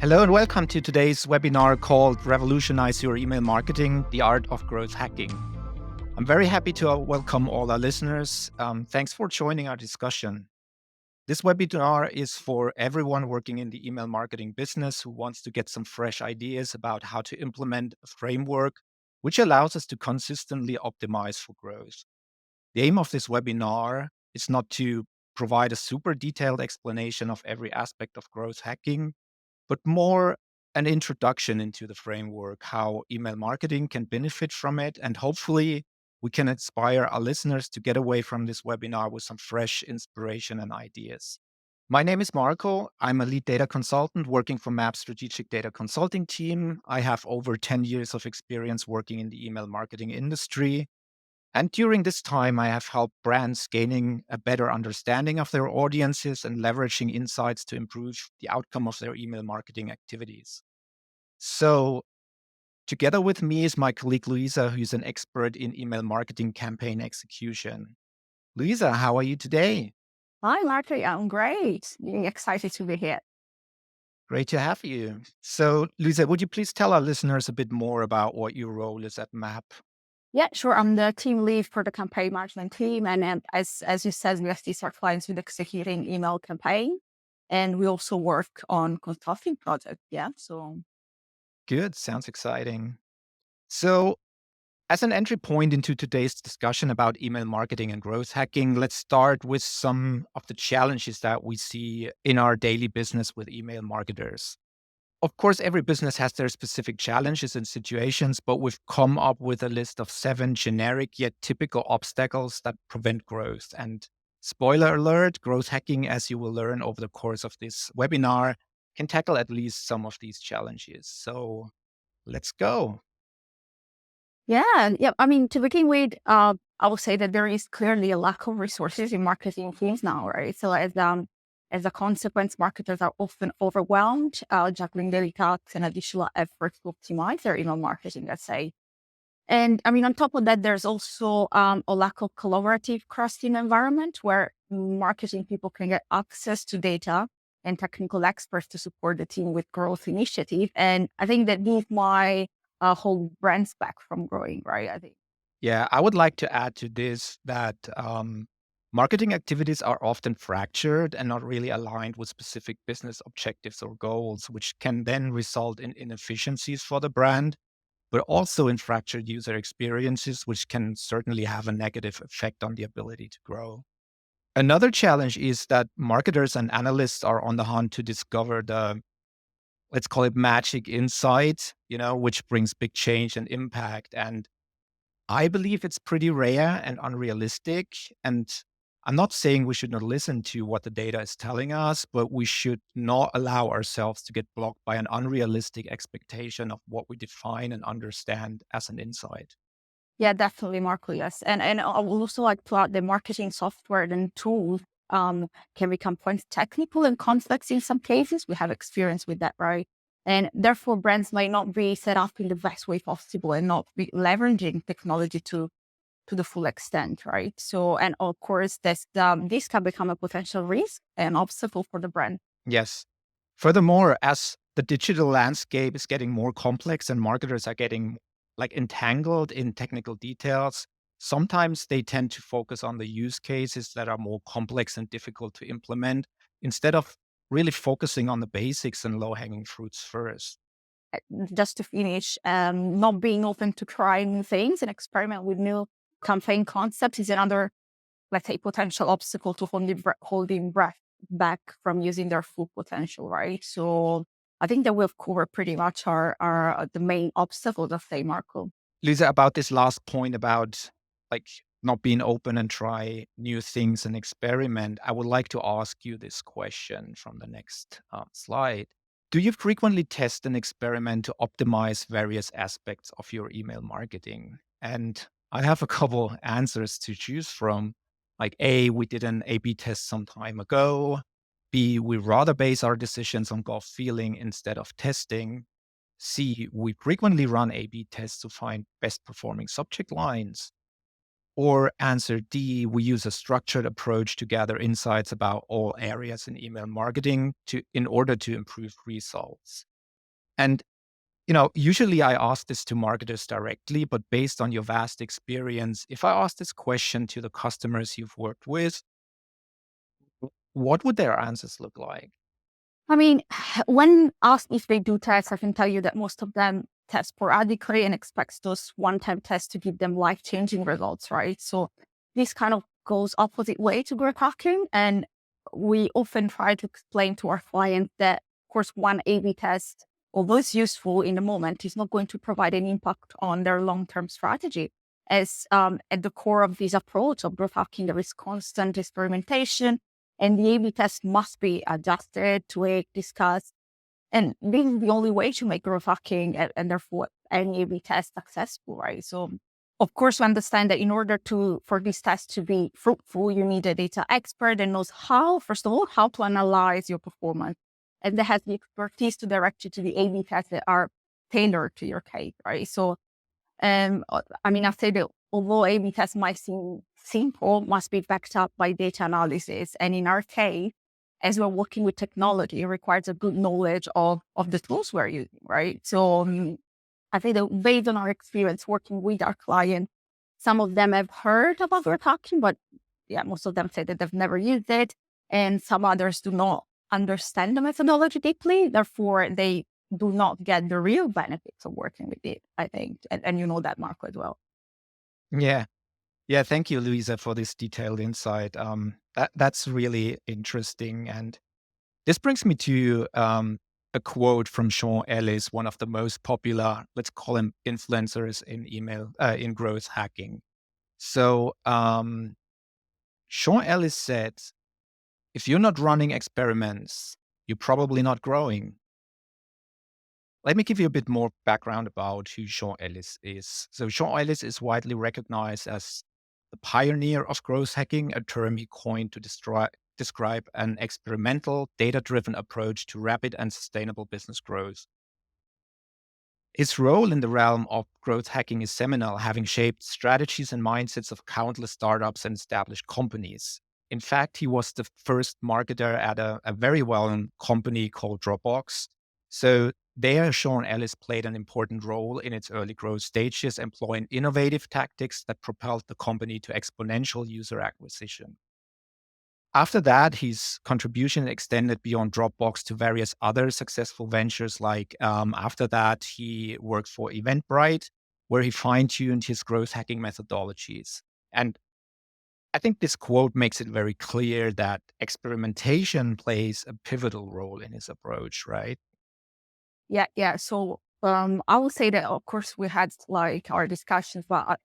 Hello and welcome to today's webinar called Revolutionize Your Email Marketing, the Art of Growth Hacking. I'm very happy to welcome all our listeners. Thanks for joining our discussion. This webinar is for everyone working in the email marketing business who wants to get some fresh ideas about how to implement a framework which allows us to consistently optimize for growth. The aim of this webinar is not to provide a super detailed explanation of every aspect of growth hacking, but more an introduction into the framework, how email marketing can benefit from it. And hopefully, we can inspire our listeners to get away from this webinar with some fresh inspiration and ideas. My name is Marco. I'm a lead data consultant working for MAP Strategic Data Consulting Team. I have over 10 years of experience working in the email marketing industry. And during this time, I have helped brands gaining a better understanding of their audiences and leveraging insights to improve the outcome of their email marketing activities. So, together with me is my colleague Luisa, who's an expert in email marketing campaign execution. Luisa, how are you today? Hi, Marta. I'm great. Really excited to be here. Great to have you. So, Luisa, would you please tell our listeners a bit more about what your role is at MAP? Yeah, sure. I'm the team lead for the campaign management team, and as you said, we assist our clients with executing email campaign, and we also work on consulting projects. Yeah, so Good, sounds exciting. So, as an entry point into today's discussion about email marketing and growth hacking, let's start with some of the challenges that we see in our daily business with email marketers. Of course, every business has their specific challenges and situations, but we've come up with a list of 7 generic yet typical obstacles that prevent growth. And spoiler alert, growth hacking, as you will learn over the course of this webinar, can tackle at least some of these challenges. So let's go. yeah. I mean, to begin with, I would say that there is clearly a lack of resources in marketing teams now, right? So as a consequence, marketers are often overwhelmed, juggling daily tasks and additional efforts to optimize their email marketing, let's say. And I mean, on top of that, there's also a lack of collaborative cross-team environment where marketing people can get access to data and technical experts to support the team with growth initiative. And I think that these might hold brands back from growing, right? I think. Yeah, I would like to add to this that marketing activities are often fractured and not really aligned with specific business objectives or goals, which can then result in inefficiencies for the brand, but also in fractured user experiences, which can certainly have a negative effect on the ability to grow. Another challenge is that marketers and analysts are on the hunt to discover the, let's call it magic insight, which brings big change and impact. And I believe it's pretty rare and unrealistic. And I'm not saying we should not listen to what the data is telling us, but we should not allow ourselves to get blocked by an unrealistic expectation of what we define and understand as an insight. Yeah, definitely, Marco. Yes, and I would also like to add the marketing software and tools can become quite technical and complex in some cases. We have experience with that, right? And therefore, brands might not be set up in the best way possible and not be leveraging technology to the full extent, right? So, and of course, this can become a potential risk and obstacle for the brand. Yes. Furthermore, as the digital landscape is getting more complex and marketers are getting like entangled in technical details, sometimes they tend to focus on the use cases that are more complex and difficult to implement instead of really focusing on the basics and low hanging fruits first. Just to finish, not being open to try new things and experiment with new campaign concepts is another, let's say, potential obstacle to holding breath back from using their full potential, right? So I think that we've covered pretty much our the main obstacles of say, Marco. Lisa, about this last point about like not being open and try new things and experiment, I would like to ask you this question from the next slide. Do you frequently test and experiment to optimize various aspects of your email marketing? And I have a couple answers to choose from. Like A, we did an A/B test some time ago. B, we rather base our decisions on gut feeling instead of testing. C, we frequently run A/B tests to find best performing subject lines. Or answer D, we use a structured approach to gather insights about all areas in email marketing in order to improve results. And usually I ask this to marketers directly, but based on your vast experience, if I ask this question to the customers you've worked with, what would their answers look like? I mean, when asked if they do tests, I can tell you that most of them test sporadically and expects those one-time tests to give them life-changing results, right? So this kind of goes opposite way to growth hacking. And we often try to explain to our clients that, of course, one A/B test, although it's useful in the moment, is not going to provide any impact on their long-term strategy. As at the core of this approach of growth hacking, there is constant experimentation, and the A/B test must be adjusted, tweaked, discussed. And this is the only way to make growth hacking and therefore any A/B test successful, right? So, of course, we understand that in order for this test to be fruitful, you need a data expert that knows how, first of all, how to analyze your performance, and that has the expertise to direct you to the A/B tests that are tailored to your case, right? So, I mean, I say that although A/B tests might seem simple, must be backed up by data analysis. And in our case, as we're working with technology, it requires a good knowledge of the tools we're using, right? So I think that based on our experience working with our clients, some of them have heard about growth hacking, but yeah, most of them say that they've never used it. And some others do not understand the methodology deeply. Therefore, they do not get the real benefits of working with it, I think. And you know that, Marco, as well. Yeah. Yeah. Thank you, Luisa, for this detailed insight. That's really interesting. And this brings me to a quote from Sean Ellis, one of the most popular, let's call him influencers in in growth hacking. So Sean Ellis said, if you're not running experiments, you're probably not growing. Let me give you a bit more background about who Sean Ellis is. So Sean Ellis is widely recognized as the pioneer of growth hacking, a term he coined to describe an experimental, data-driven approach to rapid and sustainable business growth. His role in the realm of growth hacking is seminal, having shaped strategies and mindsets of countless startups and established companies. In fact, he was the first marketer at a very well-known company called Dropbox. So there, Sean Ellis played an important role in its early growth stages, employing innovative tactics that propelled the company to exponential user acquisition. After that, his contribution extended beyond Dropbox to various other successful ventures. Like after that, he worked for Eventbrite, where he fine tuned his growth hacking methodologies. And I think this quote makes it very clear that experimentation plays a pivotal role in his approach, right? Yeah, yeah. So I would say that of course we had like our discussions, but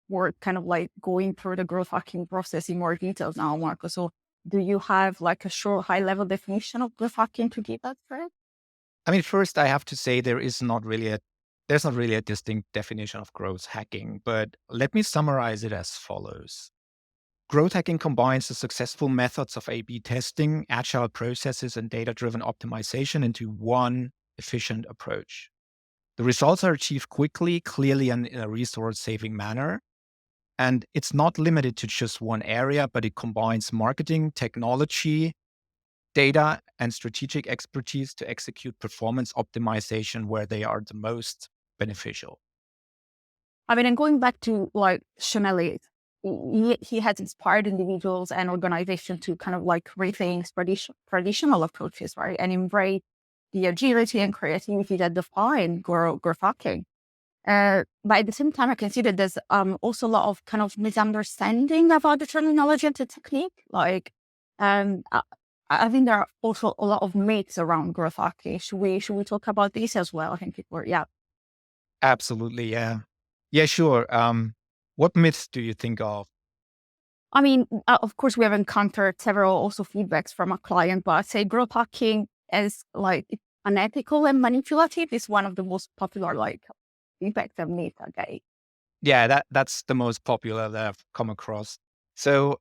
we're kind of like going through the growth hacking process in more details now, Marco. So do you have like a short high level definition of growth hacking to give us, Fred? I mean, first I have to say there's not really a distinct definition of growth hacking, but let me summarize it as follows. Growth hacking combines the successful methods of A/B testing, agile processes, and data-driven optimization into one efficient approach. The results are achieved quickly, clearly, and in a resource-saving manner. And it's not limited to just one area, but it combines marketing, technology, data, and strategic expertise to execute performance optimization where they are the most beneficial. I mean, and going back to like Chanel, he has inspired individuals and organizations to kind of like rethink traditional approaches, right? And embrace the agility and creativity that define growth hacking. But at the same time, I can see that there's also a lot of kind of misunderstanding about the terminology and the technique. Like, I think there are also a lot of myths around growth hacking. Should we talk about this as well? I think yeah. Absolutely, yeah. Yeah, sure. What myths do you think of? I mean, of course, we have encountered several also feedbacks from a client, but I'd say growth hacking is like unethical and manipulative is one of the most popular like feedbacks I've made. Okay. Yeah, that's the most popular that I've come across. So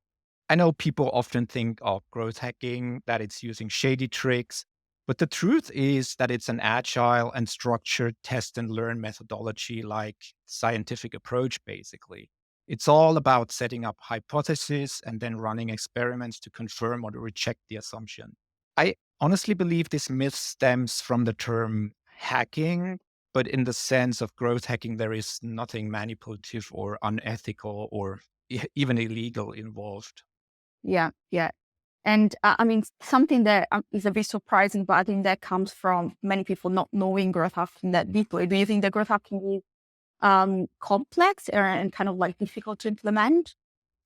I know people often think of growth hacking, that it's using shady tricks, but the truth is that it's an agile and structured test and learn methodology, like scientific approach, basically. It's all about setting up hypotheses and then running experiments to confirm or to reject the assumption. I honestly believe this myth stems from the term hacking, but in the sense of growth hacking, there is nothing manipulative or unethical or even illegal involved. Yeah, yeah. And I mean, something that is a bit surprising, but I think that comes from many people not knowing growth hacking that deeply. Do you think that growth hacking is complex and kind of like difficult to implement?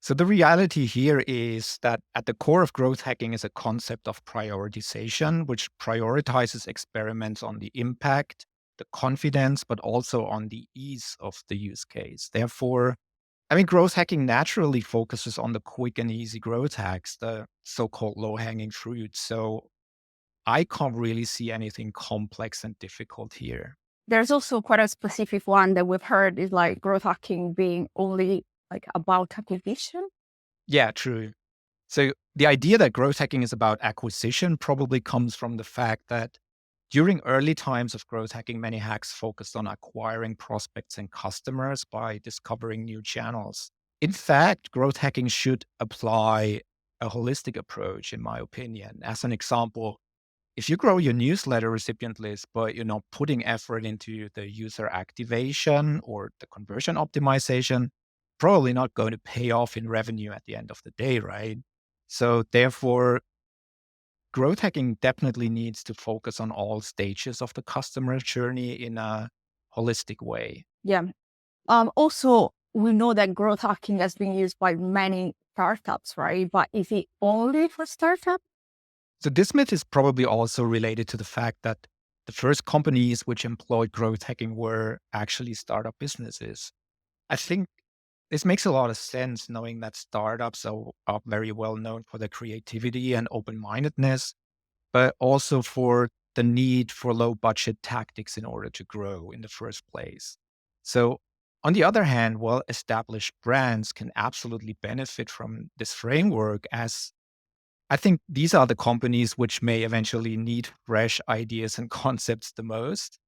So the reality here is that at the core of growth hacking is a concept of prioritization, which prioritizes experiments on the impact, the confidence, but also on the ease of the use case. Therefore, I mean, growth hacking naturally focuses on the quick and easy growth hacks, the so-called low-hanging fruit. So I can't really see anything complex and difficult here. There's also quite a specific one that we've heard is like growth hacking being only like about acquisition. Yeah, true. So the idea that growth hacking is about acquisition probably comes from the fact that during early times of growth hacking, many hacks focused on acquiring prospects and customers by discovering new channels. In fact, growth hacking should apply a holistic approach, in my opinion. As an example, if you grow your newsletter recipient list, but you're not putting effort into the user activation or the conversion optimization, probably not going to pay off in revenue at the end of the day, right? So therefore, growth hacking definitely needs to focus on all stages of the customer journey in a holistic way. Yeah. Also, we know that growth hacking has been used by many startups, right? But is it only for startups? So this myth is probably also related to the fact that the first companies which employed growth hacking were actually startup businesses. I think this makes a lot of sense knowing that startups are very well known for their creativity and open mindedness, but also for the need for low budget tactics in order to grow in the first place. So, on the other hand, well established brands can absolutely benefit from this framework, as I think these are the companies which may eventually need fresh ideas and concepts the most.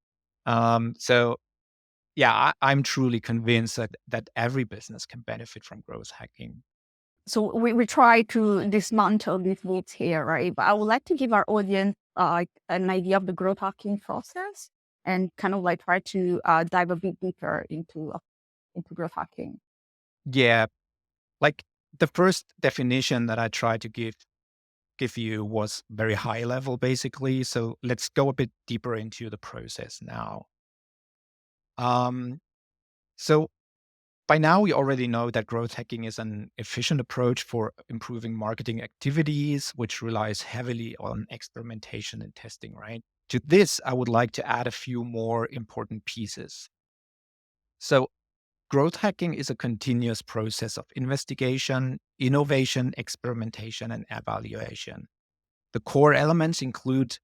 So, yeah, I'm truly convinced that every business can benefit from growth hacking. So we try to dismantle these myths here, right? But I would like to give our audience like an idea of the growth hacking process and kind of like try to dive a bit deeper into growth hacking. Yeah, like the first definition that I tried to give you was very high level, basically. So let's go a bit deeper into the process now. Um, so by now, we already know that growth hacking is an efficient approach for improving marketing activities, which relies heavily on experimentation and testing, right? To this, I would like to add a few more important pieces. So, growth hacking is a continuous process of investigation, innovation, experimentation, and evaluation. The core elements include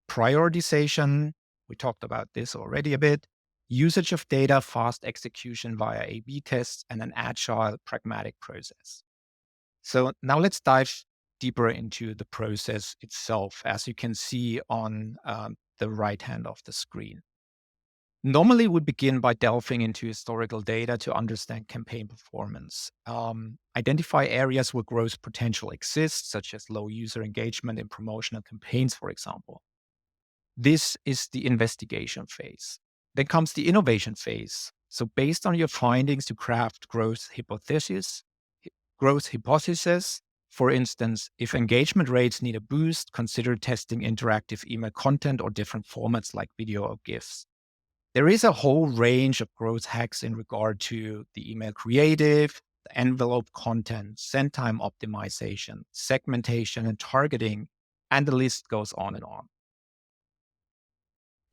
prioritization. We talked about this already a bit. Usage of data, fast execution via A B tests, and an agile, pragmatic process. So now let's dive deeper into the process itself, as you can see on the right hand of the screen. Normally, we begin by delving into historical data to understand campaign performance, identify areas where growth potential exists, such as low user engagement in promotional campaigns, for example. This is the investigation phase. Then comes the innovation phase. So, based on your findings, to craft growth hypothesis. For instance, if engagement rates need a boost, consider testing interactive email content or different formats like video or GIFs. There is a whole range of growth hacks in regard to the email creative, the envelope content, send time optimization, segmentation, and targeting, and the list goes on and on.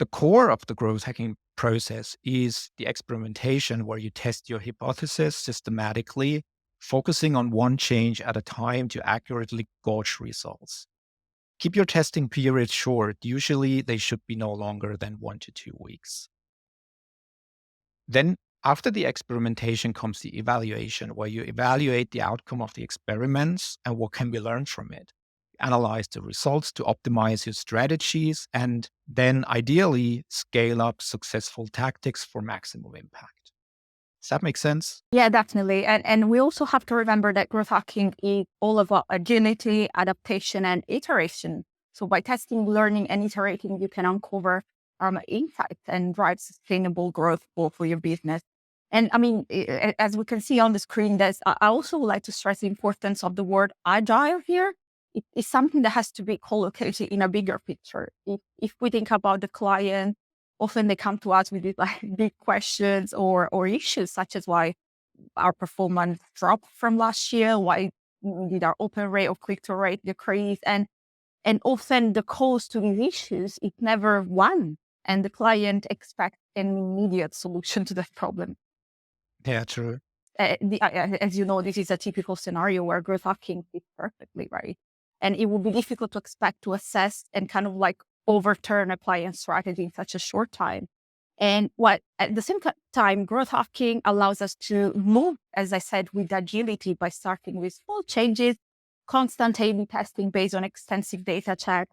The core of the growth hacking process is the experimentation, where you test your hypothesis systematically, focusing on one change at a time to accurately gauge results. Keep your testing periods short. Usually, they should be no longer than 1 to 2 weeks. Then, after the experimentation comes the evaluation, where you evaluate the outcome of the experiments and what can be learned from it. Analyze the results to optimize your strategies, and then ideally scale up successful tactics for maximum impact. Does that make sense? Yeah, definitely. And we also have to remember that growth hacking is all about agility, adaptation, and iteration. So by testing, learning, and iterating, you can uncover insights and drive sustainable growth for your business. And I mean, as we can see on the screen, I also would like to stress the importance of the word agile here. It is something that has to be collocated in a bigger picture. If we think about the client, often they come to us with these like big questions or issues, such as why our performance dropped from last year, why did our open rate or click-through rate decrease, and often the cause to these issues is never one, and the client expects an immediate solution to that problem. Yeah, true. As you know, this is a typical scenario where growth hacking fits perfectly, right? And it would be difficult to expect to assess and kind of like overturn a client strategy in such a short time. And what at the same time, growth hacking allows us to move, as I said, with agility by starting with small changes, constant A/B testing based on extensive data check,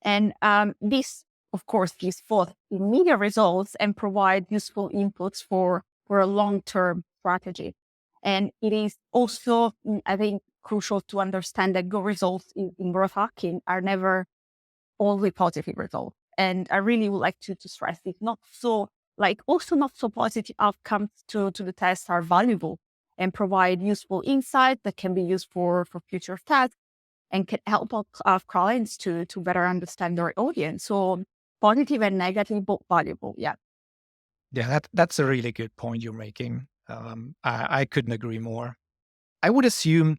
and this, of course, gives both immediate results and provide useful inputs for a long-term strategy. And it is also, I think, crucial to understand that good results in growth hacking are never only positive results. And I really would like to stress it. Not so, like, also not so positive outcomes to the test are valuable and provide useful insight that can be used for future tasks and can help our clients to better understand their audience. So positive and negative, both valuable. Yeah. Yeah, that's a really good point you're making. I couldn't agree more. I would assume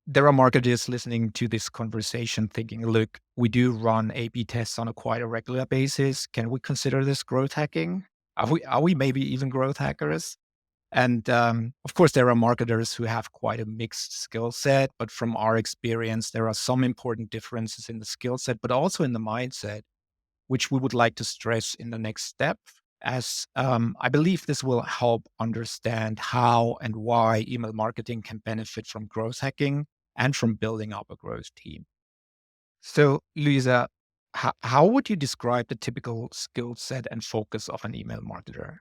there are marketers listening to this conversation thinking, look, we do run A/B tests on a quite a regular basis. Can we consider this growth hacking? Are we maybe even growth hackers? And of course, there are marketers who have quite a mixed skill set. But from our experience, there are some important differences in the skill set, but also in the mindset, which we would like to stress in the next step, as I believe this will help understand how and why email marketing can benefit from growth hacking and from building up a growth team. So, Luisa, how would you describe the typical skill set and focus of an email marketer?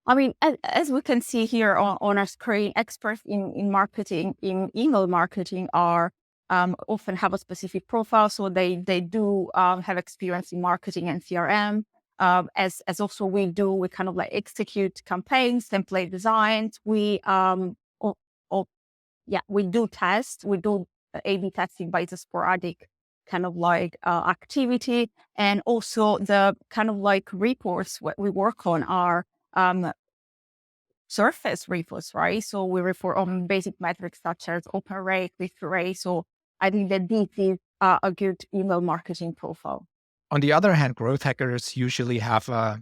I mean, as we can see here on our screen, experts in marketing, in email marketing, are often have a specific profile. So they do have experience in marketing and CRM. As also we do, we kind of like execute campaigns, template designs. O- o- yeah, we do test. We do A/B testing by the sporadic kind of like activity, and also the kind of like reports what we work on are um, surface reports, right? So we report on basic metrics such as open rate, click-through rate. So I think that this is a good email marketing profile. On the other hand, growth hackers usually have a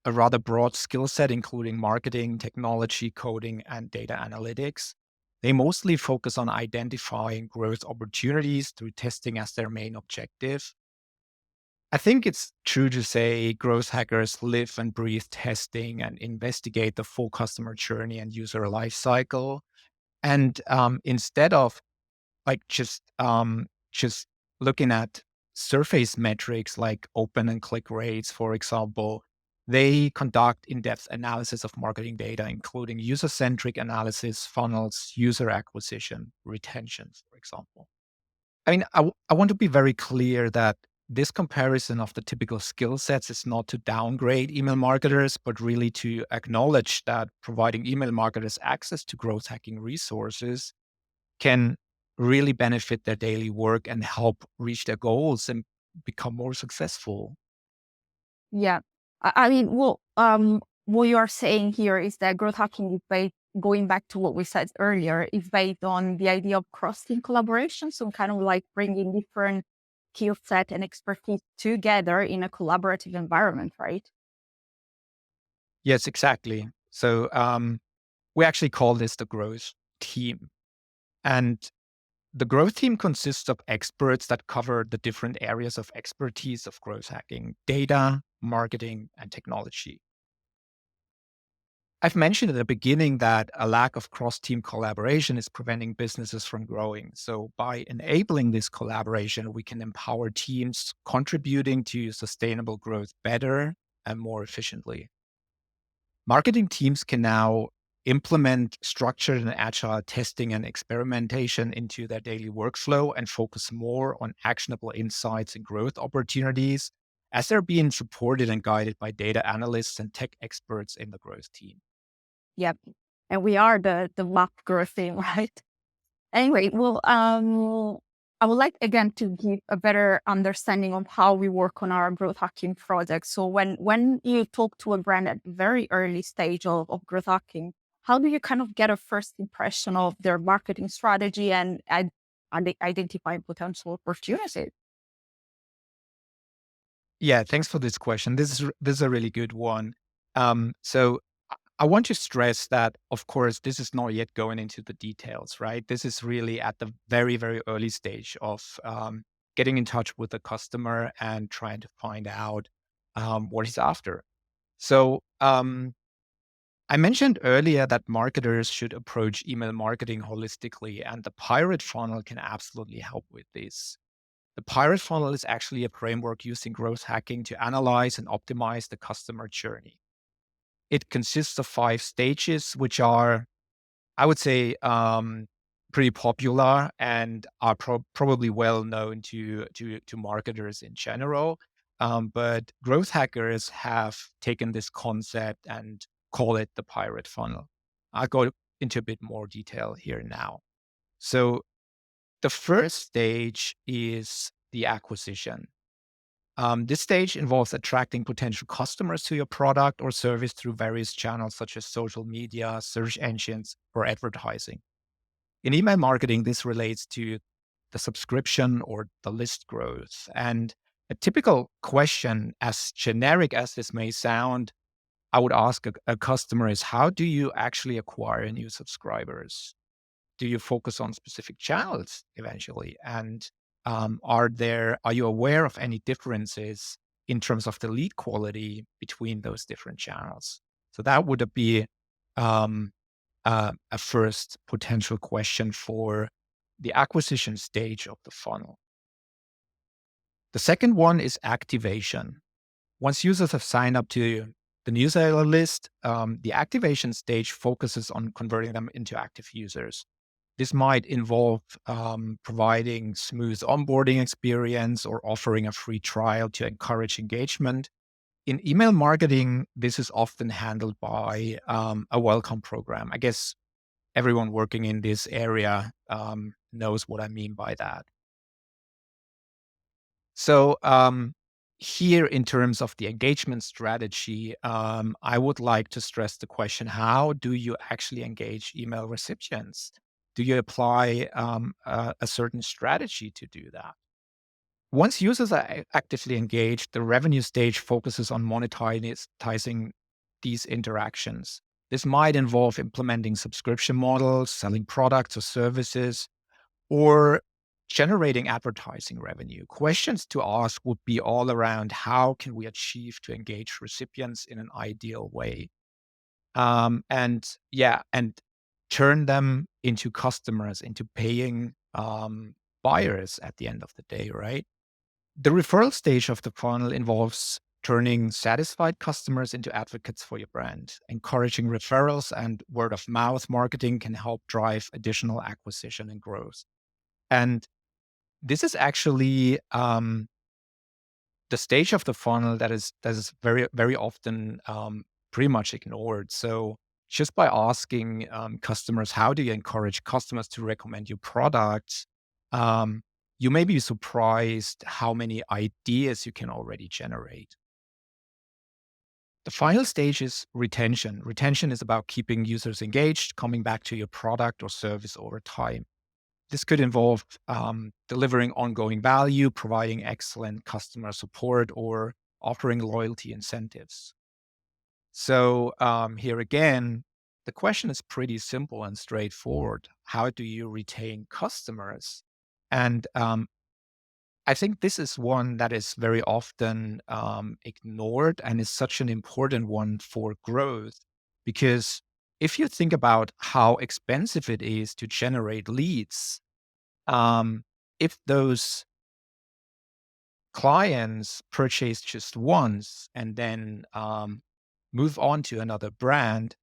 rather broad skill set, including marketing, technology, coding, and data analytics. They mostly focus on identifying growth opportunities through testing as their main objective. I think it's true to say growth hackers live and breathe testing and investigate the full customer journey and user life cycle. And instead of like just looking at surface metrics like open and click rates, for example, they conduct in-depth analysis of marketing data, including user-centric analysis, funnels, user acquisition, retention, for example. I mean, I want to be very clear that this comparison of the typical skill sets is not to downgrade email marketers, but really to acknowledge that providing email marketers access to growth hacking resources can really benefit their daily work and help reach their goals and become more successful. Yeah. I mean, what you are saying here is that growth hacking is based, going back to what we said earlier, is based on the idea of cross-team collaboration. So kind of like bringing different skill set and expertise together in a collaborative environment, right? Yes, exactly. So we actually call this the growth team. And the growth team consists of experts that cover the different areas of expertise of growth hacking: data, marketing, and technology. I've mentioned at the beginning that a lack of cross team collaboration is preventing businesses from growing. So, by enabling this collaboration, we can empower teams contributing to sustainable growth better and more efficiently. Marketing teams can now implement structured and agile testing and experimentation into their daily workflow and focus more on actionable insights and growth opportunities. as they're being supported and guided by data analysts and tech experts in the growth team. Yep. And we are the map growth team, right? Anyway, well, I would like again to give a better understanding of how we work on our growth hacking project. So when you talk to a brand at very early stage of growth hacking, how do you kind of get a first impression of their marketing strategy and they identify potential opportunities? Yeah, thanks for this question. This is a really good one. So I want to stress that, of course, this is not yet going into the details, right? This is really at the very, very early stage of getting in touch with the customer and trying to find out what he's after. So I mentioned earlier that marketers should approach email marketing holistically, and the pirate funnel can absolutely help with this. The pirate funnel is actually a framework used in growth hacking to analyze and optimize the customer journey. It consists of 5 stages, which are, I would say, pretty popular and are probably well known to marketers in general. But growth hackers have taken this concept and call it the pirate funnel. I'll go into a bit more detail here now. So the first stage is the acquisition. This stage involves attracting potential customers to your product or service through various channels such as social media, search engines, or advertising. In email marketing, this relates to the subscription or the list growth. And a typical question, as generic as this may sound, I would ask a customer is, how do you actually acquire new subscribers? Do you focus on specific channels eventually? And are you aware of any differences in terms of the lead quality between those different channels? So that would be um, a first potential question for the acquisition stage of the funnel. The second one is activation. Once users have signed up to the newsletter list, the activation stage focuses on converting them into active users. This might involve providing smooth onboarding experience or offering a free trial to encourage engagement. In email marketing, this is often handled by a welcome program. I guess everyone working in this area knows what I mean by that. So here, in terms of the engagement strategy, I would like to stress the question: how do you actually engage email recipients? Do you apply a certain strategy to do that? Once users are actively engaged, the revenue stage focuses on monetizing these interactions. This might involve implementing subscription models, selling products or services, or generating advertising revenue. Questions to ask would be all around: how can we achieve to engage recipients in an ideal way? And turn them into customers, into paying buyers at the end of the day, right? The referral stage of the funnel involves turning satisfied customers into advocates for your brand. Encouraging referrals and word of mouth marketing can help drive additional acquisition and growth. And this is actually the stage of the funnel that is very, very often pretty much ignored. So just by asking customers, how do you encourage customers to recommend your products? Um, you may be surprised how many ideas you can already generate. The final stage is retention. Retention is about keeping users engaged, coming back to your product or service over time. This could involve delivering ongoing value, providing excellent customer support, or offering loyalty incentives. So, here again, the question is pretty simple and straightforward. How do you retain customers? And I think this is one that is very often ignored and is such an important one for growth, because if you think about how expensive it is to generate leads, um, if those clients purchase just once and then move on to another brand,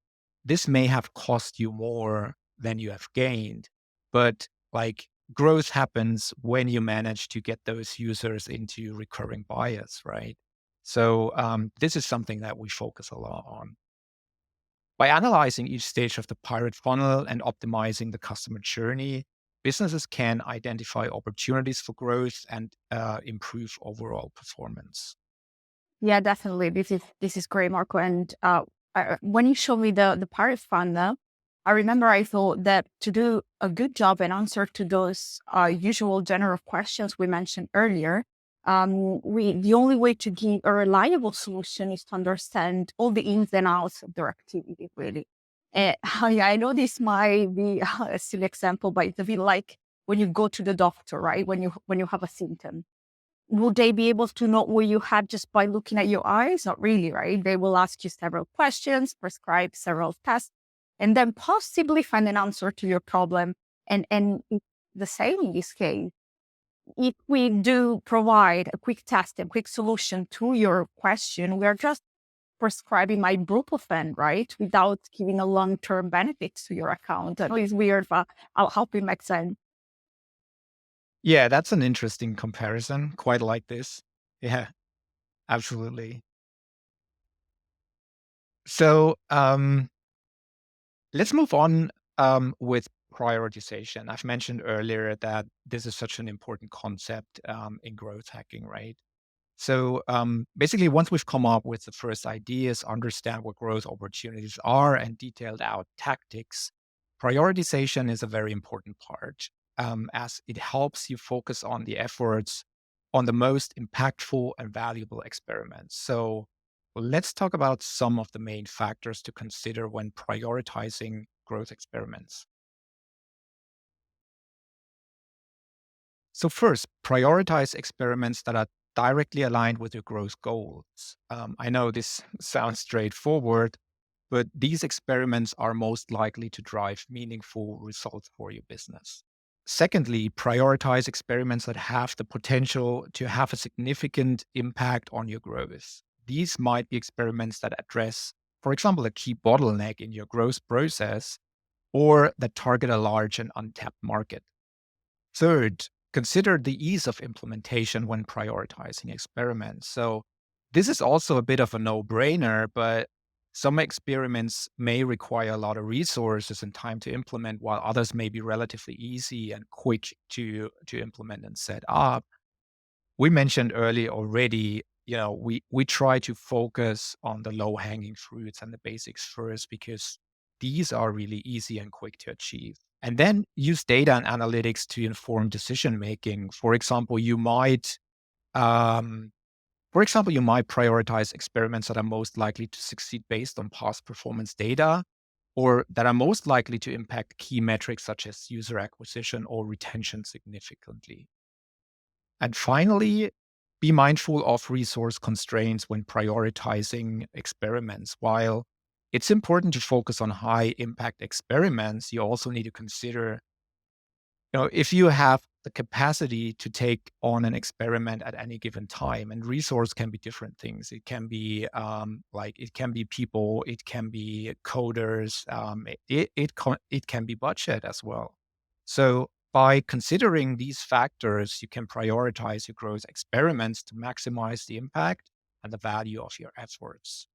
this may have cost you more than you have gained. But like, growth happens when you manage to get those users into recurring buyers, right? So this is something that we focus a lot on. By analyzing each stage of the pirate funnel and optimizing the customer journey, businesses can identify opportunities for growth and improve overall performance. Yeah, definitely. This is great, Marco. And when you showed me the Paris funnel, I remember I thought that to do a good job and answer to those usual general questions we mentioned earlier, we the only way to give a reliable solution is to understand all the ins and outs of their activity. Really, yeah, I know this might be a silly example, but it's a bit like when you go to the doctor, right? When you have a symptom, would they be able to know what you had just by looking at your eyes? Not really, right? They will ask you several questions, prescribe several tests, and then possibly find an answer to your problem. And it's the same in this case. If we do provide a quick test and quick solution to your question, we are just prescribing ibuprofen, right? Without giving a long-term benefit to your account. I know it's weird, but I'll help it make sense. Yeah, that's an interesting comparison. Quite like this. Yeah, absolutely. So let's move on with prioritization. I've mentioned earlier that this is such an important concept in growth hacking, right? So basically, once we've come up with the first ideas, understand what growth opportunities are, and detailed out tactics, prioritization is a very important part as it helps you focus on the efforts on the most impactful and valuable experiments. So let's talk about some of the main factors to consider when prioritizing growth experiments. So, first, prioritize experiments that are directly aligned with your growth goals. I know this sounds straightforward, but these experiments are most likely to drive meaningful results for your business. Secondly, prioritize experiments that have the potential to have a significant impact on your growth. These might be experiments that address, for example, a key bottleneck in your growth process or that target a large and untapped market. Third, consider the ease of implementation when prioritizing experiments. So, this is also a bit of a no brainer, but some experiments may require a lot of resources and time to implement, while others may be relatively easy and quick to implement and set up. We mentioned earlier already, we try to focus on the low hanging fruits and the basics first because these are really easy and quick to achieve. And then use data and analytics to inform decision making. Um, for example, you might prioritize experiments that are most likely to succeed based on past performance data, or that are most likely to impact key metrics such as user acquisition or retention significantly. And finally, be mindful of resource constraints when prioritizing experiments. While it's important to focus on high impact experiments, you also need to consider, if you have the capacity to take on an experiment at any given time, and resource can be different things. It can be it can be people, it can be coders, it can be budget as well. So by considering these factors, you can prioritize your growth experiments to maximize the impact and the value of your efforts.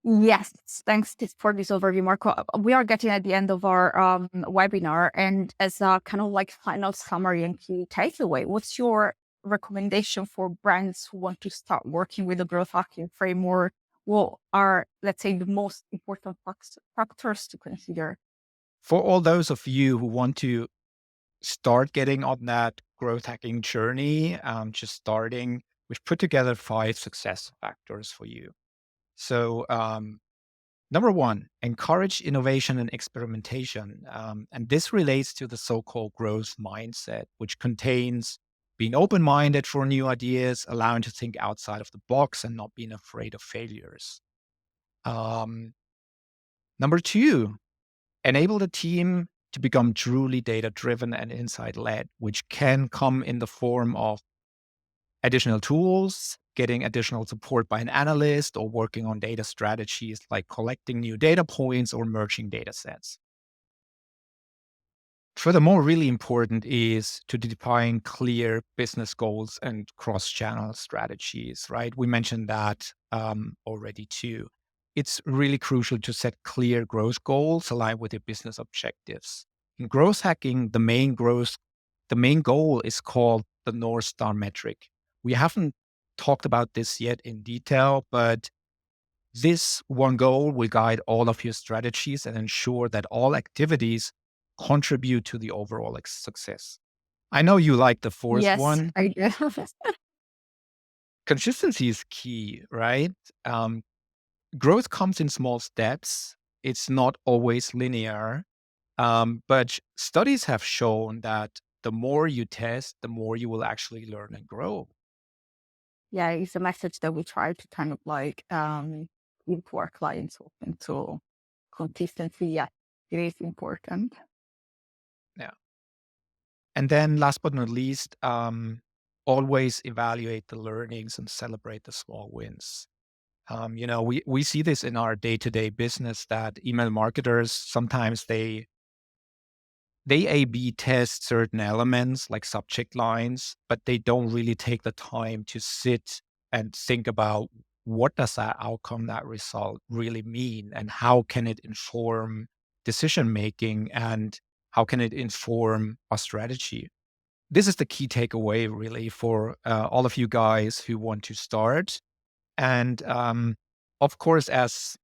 Yes, thanks for this overview, Marco. We are getting at the end of our webinar, and as a kind of like final summary and key takeaway, what's your recommendation for brands who want to start working with the growth hacking framework? What are, let's say, the most important factors to consider? For all those of you who want to start getting on that growth hacking journey, just starting, we've put together 5 success factors for you. So, number one, encourage innovation and experimentation. And this relates to the so called growth mindset, which contains being open minded for new ideas, allowing to think outside of the box and not being afraid of failures. Um, Number two, enable the team to become truly data driven and insight led, which can come in the form of additional tools, getting additional support by an analyst, or working on data strategies like collecting new data points or merging data sets. Furthermore, really important is to define clear business goals and cross-channel strategies, right? We mentioned that already too. It's really crucial to set clear growth goals aligned with your business objectives. In growth hacking, the main goal is called the North Star metric. We haven't talked about this yet in detail, but this one goal will guide all of your strategies and ensure that all activities contribute to the overall success. I know you like the fourth Yes, one. I do. Consistency is key, right? Um, Growth comes in small steps. It's not always linear. But studies have shown that the more you test, the more you will actually learn and grow. Yeah, it's a message that we try to kind of like give to our clients often. So consistency, yeah, it is important. Yeah. And then last but not least, always evaluate the learnings and celebrate the small wins. We see this in our day-to-day business that email marketers sometimes they A/B test certain elements like subject lines, but they don't really take the time to sit and think about what does that outcome, that result really mean, and how can it inform decision making, and how can it inform our strategy. This is the key takeaway really for all of you guys who want to start. And of course, as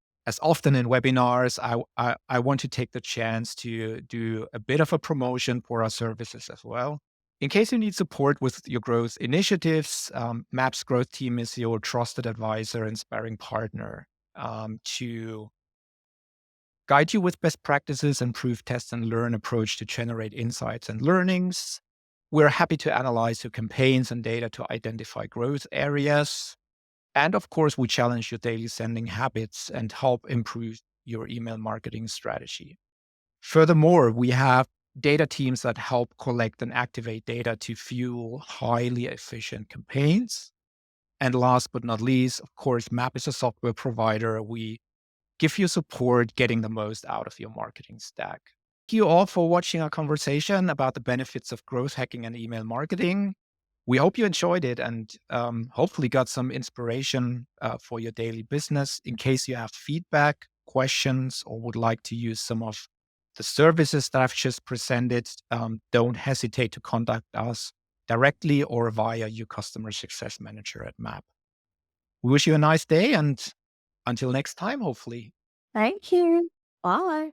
often in webinars, I want to take the chance to do a bit of a promotion for our services as well. In case you need support with your growth initiatives, MAP's growth team is your trusted advisor and sparring partner to guide you with best practices and prove, test, and learn approach to generate insights and learnings. We're happy to analyze your campaigns and data to identify growth areas. And of course, we challenge your daily sending habits and help improve your email marketing strategy. Furthermore, we have data teams that help collect and activate data to fuel highly efficient campaigns. And last but not least, of course, Map is a software provider. We give you support getting the most out of your marketing stack. Thank you all for watching our conversation about the benefits of growth hacking and email marketing. We hope you enjoyed it and hopefully got some inspiration for your daily business. In case you have feedback, questions, or would like to use some of the services that I've just presented, don't hesitate to contact us directly or via your customer success manager at MAP. We wish you a nice day and until next time, hopefully. Thank you. Bye.